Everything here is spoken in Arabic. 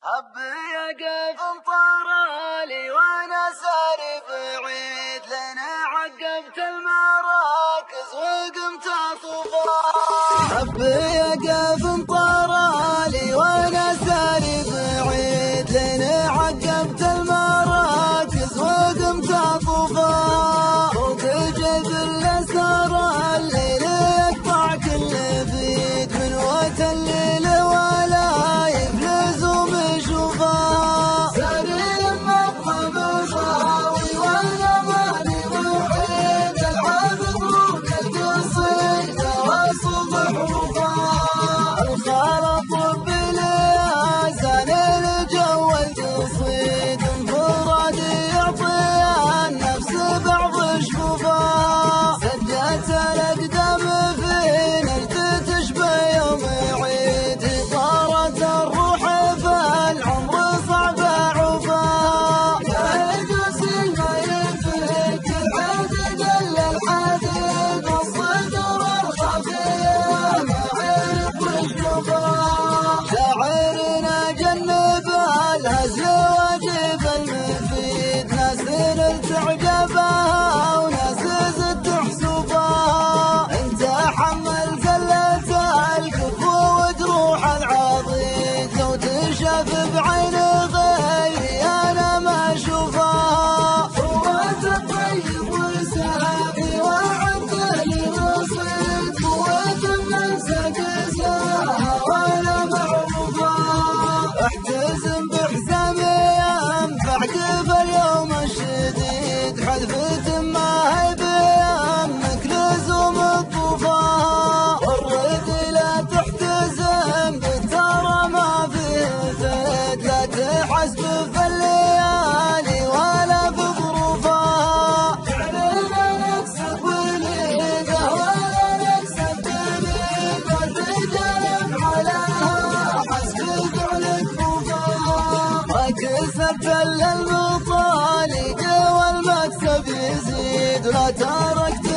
هب يقف طرالي وانا ساري بعيد لنا عقبت المراكز وقمت اطوفان. هب يقف طرالي وانا ساري بعيد لنا عقبت المراكز وقمت اطوفان. فوق جبل الاسر الليل يقطع كل بيد من وقت الليل ولا يفلز ومشوفان. ساري مطلب صاوي وانا ماني وحيد العابد روك القصيد والصبح وفان. الخرط باليازان الجو القصيد انفراد يعطي النفس بعض شكوفان. سجت الاقدام في نجد تشبه يوم عيد طارت الروح فالعمر صعب عوفان. يا جسيم ما ينفك العدد الا الحديد والصدر الخفيه ما عرف وشوفان. شاعرنا جنب الهزل واجب المفيد ناس تعجبها وناس زد حسوفها. انت حمل زلة الكفو وجروح العضيد لو تشاف بعين غيري انا ما اشوفها. صوت الطيب وسافي وعدل رصيد قوة من سكسها وانا معروفة. احتزم بحزامي ينفع كيف اليوم الشديد حذفة ما هي بيمك لزوم الطوفان. والرد لا تحتزم بالترى ما فيه ثد لا تحسب في الليالي ولا في ظروفها. علينا نكسب وليده ولا نكسب بليده تجرب عليها حسب فعل كفوفها. وكسبت المطالق والمكسب يزيد ولا تركت